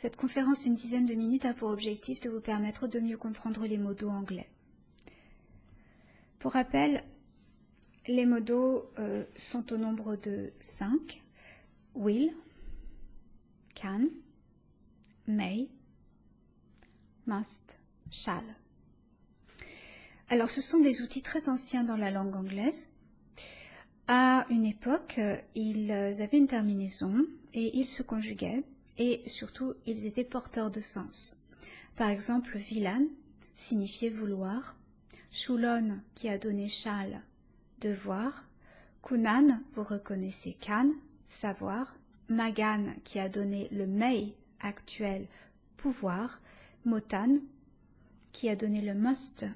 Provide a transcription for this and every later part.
Cette conférence d'une dizaine de minutes a pour objectif de vous permettre de mieux comprendre les mots d'eau anglais. Pour rappel, les mots d'eau sont au nombre de 5. Will, can, may, must, shall. Alors, ce sont des outils très anciens dans la langue anglaise. À une époque, ils avaient une terminaison et ils se conjuguaient et surtout, ils étaient porteurs de sens. Par exemple, villan signifiait vouloir, shulon qui a donné shall, devoir, kunan, vous reconnaissez can, savoir, magan qui a donné le may actuel, pouvoir, motan qui a donné le must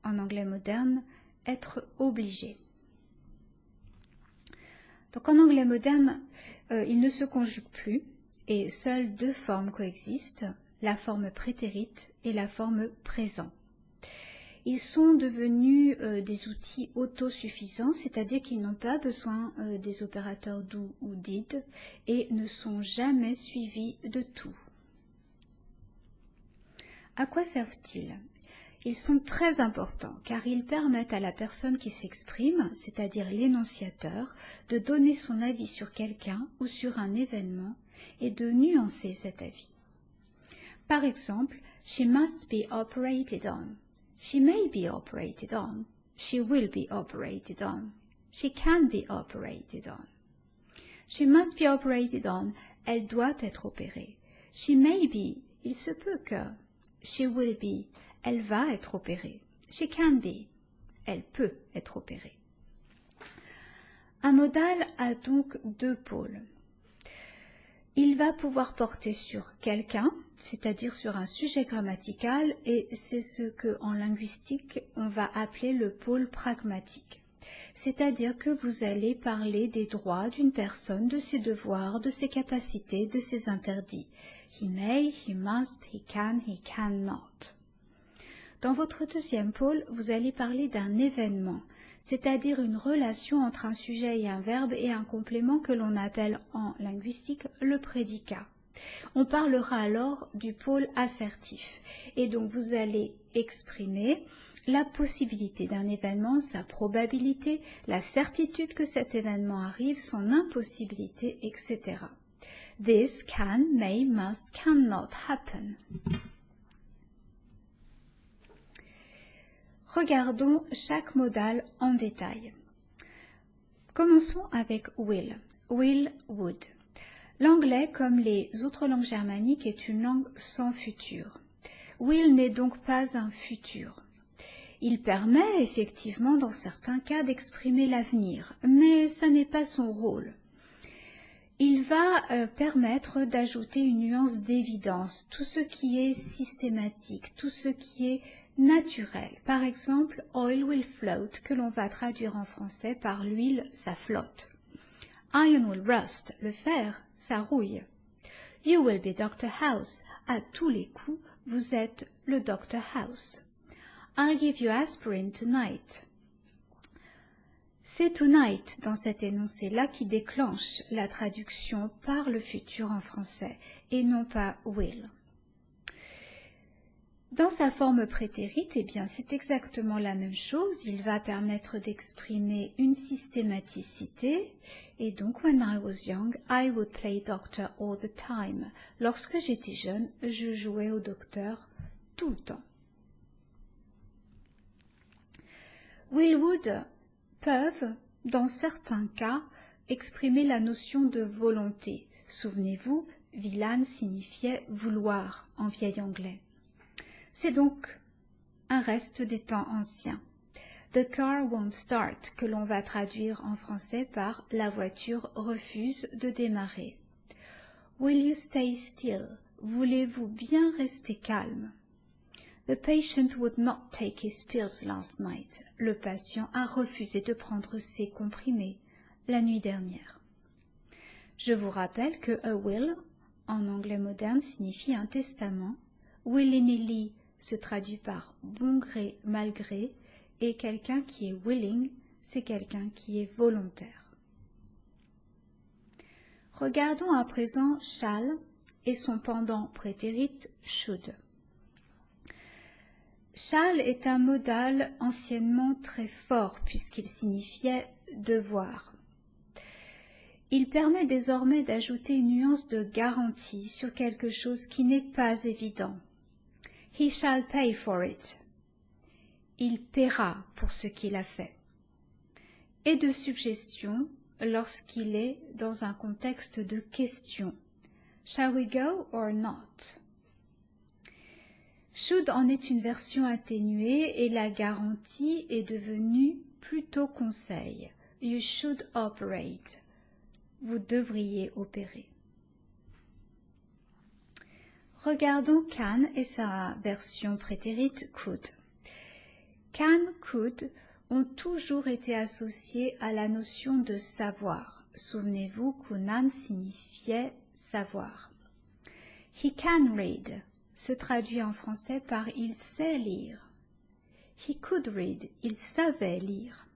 en anglais moderne, être obligé. Donc en anglais moderne, il ne se conjugue plus et seules deux formes coexistent, la forme prétérite et la forme présent. Ils sont devenus des outils autosuffisants, c'est-à-dire qu'ils n'ont pas besoin des opérateurs do ou did et ne sont jamais suivis de tout. À quoi servent-ils ? Ils sont très importants car ils permettent à la personne qui s'exprime, c'est-à-dire l'énonciateur, de donner son avis sur quelqu'un ou sur un événement et de nuancer cet avis. Par exemple, she must be operated on. She may be operated on. She will be operated on. She can be operated on. She must be operated on. Elle doit être opérée. She may be. Il se peut que. She will be. Elle va être opérée. She can be. Elle peut être opérée. Un modal a donc deux pôles. Il va pouvoir porter sur quelqu'un, c'est-à-dire sur un sujet grammatical, et c'est ce que, en linguistique, on va appeler le pôle pragmatique. C'est-à-dire que vous allez parler des droits d'une personne, de ses devoirs, de ses capacités, de ses interdits. He may, he must, he cannot. Dans votre deuxième pôle, vous allez parler d'un événement, c'est-à-dire une relation entre un sujet et un verbe et un complément que l'on appelle en linguistique le prédicat. On parlera alors du pôle assertif et donc vous allez exprimer la possibilité d'un événement, sa probabilité, la certitude que cet événement arrive, son impossibilité, etc. This can, may, must, cannot happen. Regardons chaque modal en détail. Commençons avec will. Will, would. L'anglais, comme les autres langues germaniques, est une langue sans futur. Will n'est donc pas un futur. Il permet effectivement dans certains cas d'exprimer l'avenir, mais ça n'est pas son rôle. Il va permettre d'ajouter une nuance d'évidence, tout ce qui est systématique, tout ce qui est naturel. Par exemple, oil will float, que l'on va traduire en français par l'huile, ça flotte. Iron will rust, le fer, ça rouille. You will be Dr. House, à tous les coups, vous êtes le Dr. House. I'll give you aspirin tonight. C'est tonight dans cet énoncé-là qui déclenche la traduction par le futur en français et non pas will. Dans sa forme prétérite, eh bien, c'est exactement la même chose. Il va permettre d'exprimer une systématicité. Et donc, when I was young, I would play doctor all the time. Lorsque j'étais jeune, je jouais au docteur tout le temps. Will, would peuvent, dans certains cas, exprimer la notion de volonté. Souvenez-vous, villan signifiait vouloir en vieil anglais. C'est donc un reste des temps anciens. The car won't start, que l'on va traduire en français par la voiture refuse de démarrer. Will you stay still? Voulez-vous bien rester calme? The patient would not take his pills last night. Le patient a refusé de prendre ses comprimés la nuit dernière. Je vous rappelle que a will, en anglais moderne, signifie un testament. Willy-nilly se traduit par bon gré, mal gré, et quelqu'un qui est willing, c'est quelqu'un qui est volontaire. Regardons à présent shall et son pendant prétérit should. Shall est un modal anciennement très fort puisqu'il signifiait devoir. Il permet désormais d'ajouter une nuance de garantie sur quelque chose qui n'est pas évident. He shall pay for it. Il paiera pour ce qu'il a fait. Et de suggestion lorsqu'il est dans un contexte de question. Shall we go or not? Should en est une version atténuée et la garantie est devenue plutôt conseil. You should operate. Vous devriez opérer. Regardons can et sa version prétérite could. Can, could ont toujours été associés à la notion de savoir. Souvenez-vous qu'unan signifiait savoir. He can read se traduit en français par il sait lire. He could read, il savait lire.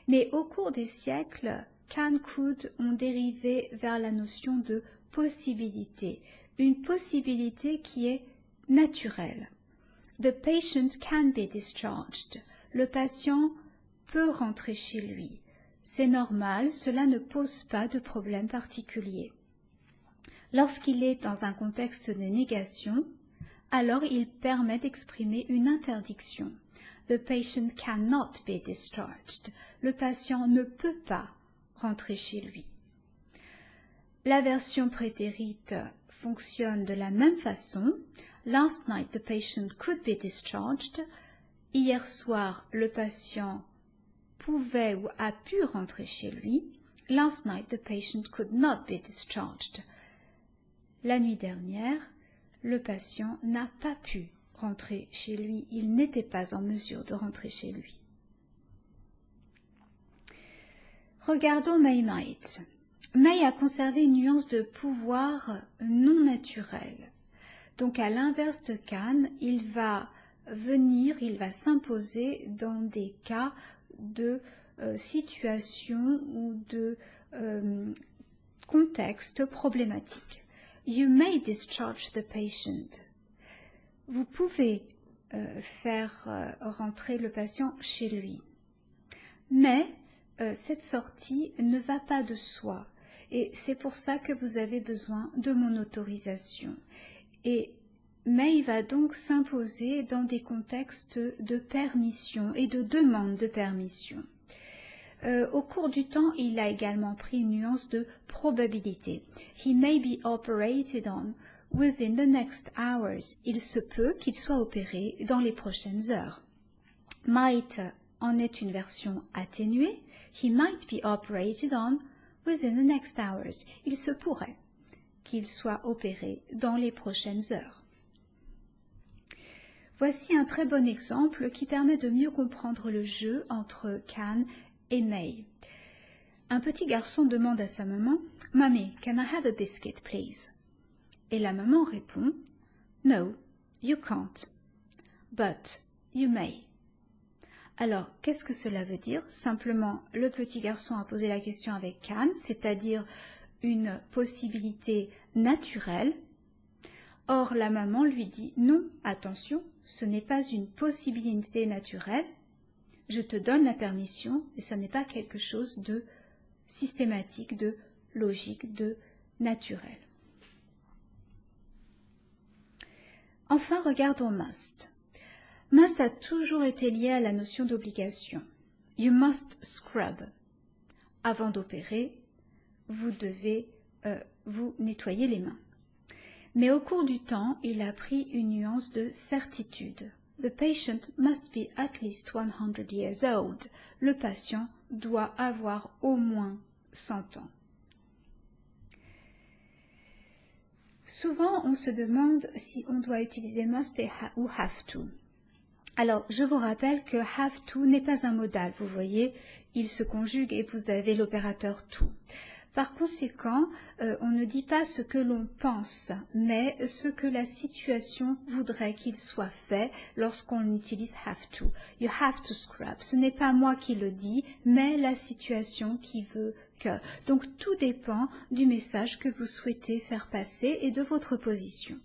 Mais au cours des siècles, can, could ont dérivé vers la notion de possibilité, une possibilité qui est naturelle. The patient can be discharged. Le patient peut rentrer chez lui. C'est normal, cela ne pose pas de problème particulier. Lorsqu'il est dans un contexte de négation, alors il permet d'exprimer une interdiction. The patient cannot be discharged. Le patient ne peut pas rentrer chez lui. La version prétérite fonctionne de la même façon. Last night the patient could be discharged. Hier soir, le patient pouvait ou a pu rentrer chez lui. Last night the patient could not be discharged. La nuit dernière, le patient n'a pas pu rentrer chez lui. Il n'était pas en mesure de rentrer chez lui. Regardons may might. May a conservé une nuance de pouvoir non naturel. Donc à l'inverse de can, il va s'imposer dans des cas de situation ou de contexte problématique. You may discharge the patient. Vous pouvez faire rentrer le patient chez lui. Mais cette sortie ne va pas de soi. Et c'est pour ça que vous avez besoin de mon autorisation. Et may va donc s'imposer dans des contextes de permission et de demande de permission. Au cours du temps, il a également pris une nuance de probabilité. He may be operated on within the next hours. Il se peut qu'il soit opéré dans les prochaines heures. Might en est une version atténuée. He might be operated on within the next hours. Il se pourrait qu'il soit opéré dans les prochaines heures. Voici un très bon exemple qui permet de mieux comprendre le jeu entre can et may. Un petit garçon demande à sa maman, « Mommy, can I have a biscuit, please ?» Et la maman répond, « No, you can't, but you may. » Alors, qu'est-ce que cela veut dire? Simplement, le petit garçon a posé la question avec can, c'est-à-dire une possibilité naturelle. Or, la maman lui dit, « Non, attention, ce n'est pas une possibilité naturelle. Je te donne la permission et ce n'est pas quelque chose de systématique, de logique, de naturel. » Enfin, regardons must. Must a toujours été lié à la notion d'obligation. You must scrub. Avant d'opérer, vous devez vous nettoyer les mains. Mais au cours du temps, il a pris une nuance de certitude. The patient must be at least 100 years old. Le patient doit avoir au moins 100 ans. Souvent, on se demande si on doit utiliser must ou have to. Alors, je vous rappelle que have to n'est pas un modal. Vous voyez, il se conjugue et vous avez l'opérateur to. Par conséquent, on ne dit pas ce que l'on pense, mais ce que la situation voudrait qu'il soit fait lorsqu'on utilise have to. You have to scrub. Ce n'est pas moi qui le dis, mais la situation qui veut cœur. Donc tout dépend du message que vous souhaitez faire passer et de votre position.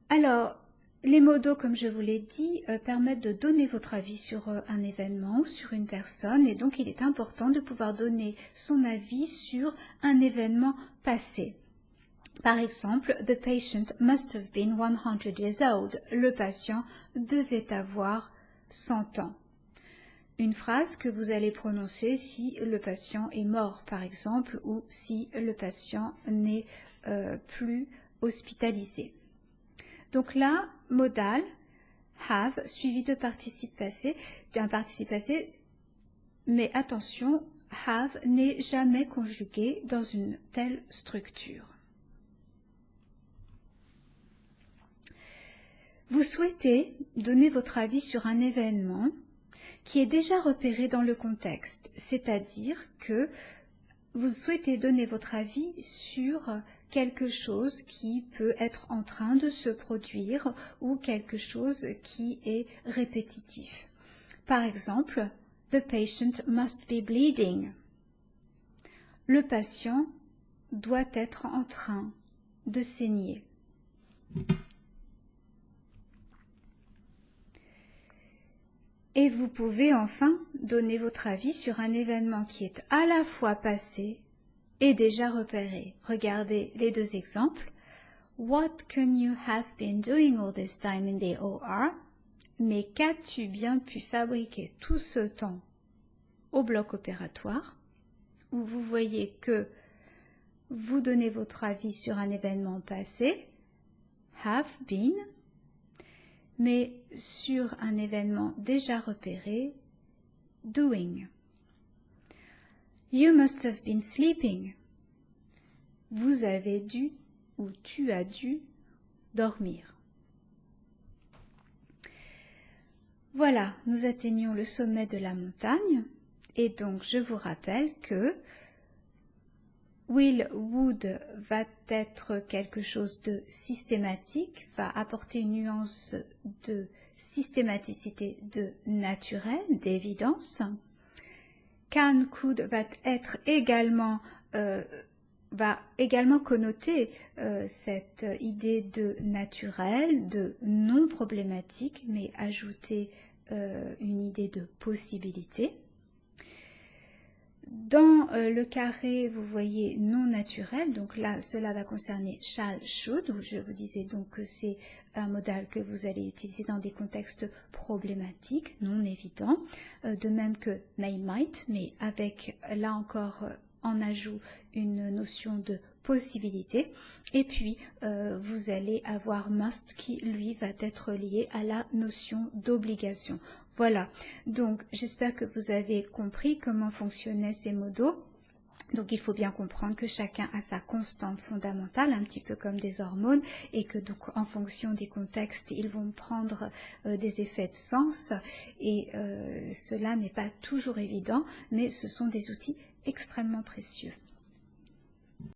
Alors, les modos, comme je vous l'ai dit, permettent de donner votre avis sur un événement ou sur une personne, et donc il est important de pouvoir donner son avis sur un événement passé. Par exemple, the patient must have been 100 years old. Le patient devait avoir 100 ans. Une phrase que vous allez prononcer si le patient est mort, par exemple, ou si le patient n'est plus hospitalisé. Donc là, modal, have, suivi de participe passé, d'un participe passé, mais attention, have n'est jamais conjugué dans une telle structure. Vous souhaitez donner votre avis sur un événement qui est déjà repéré dans le contexte, c'est-à-dire que vous souhaitez donner votre avis sur quelque chose qui peut être en train de se produire ou quelque chose qui est répétitif. Par exemple, the patient must be bleeding. Le patient doit être en train de saigner. Et vous pouvez enfin donner votre avis sur un événement qui est à la fois passé et déjà repéré. Regardez les deux exemples. What can you have been doing all this time in the OR? Mais qu'as-tu bien pu fabriquer tout ce temps au bloc opératoire? Où vous voyez que vous donnez votre avis sur un événement passé, have been, mais sur un événement déjà repéré, doing. You must have been sleeping. Vous avez dû ou tu as dû dormir. Voilà, nous atteignons le sommet de la montagne et donc je vous rappelle que will, would va être quelque chose de systématique, va apporter une nuance de systématicité, de naturel, d'évidence. Can, could va être également, va également connoter cette idée de naturel, de non problématique, mais ajouter une idée de possibilité. Dans le carré, vous voyez non naturel, donc là, cela va concerner shall, should, où je vous disais donc que c'est un modal que vous allez utiliser dans des contextes problématiques, non évidents, de même que may, might, mais avec, là encore, en ajout une notion de possibilité. Et puis, vous allez avoir must qui, lui, va être lié à la notion d'obligation. Voilà, donc j'espère que vous avez compris comment fonctionnaient ces modaux. Donc il faut bien comprendre que chacun a sa constante fondamentale, un petit peu comme des hormones, et que donc en fonction des contextes, ils vont prendre des effets de sens, et cela n'est pas toujours évident, mais ce sont des outils extrêmement précieux.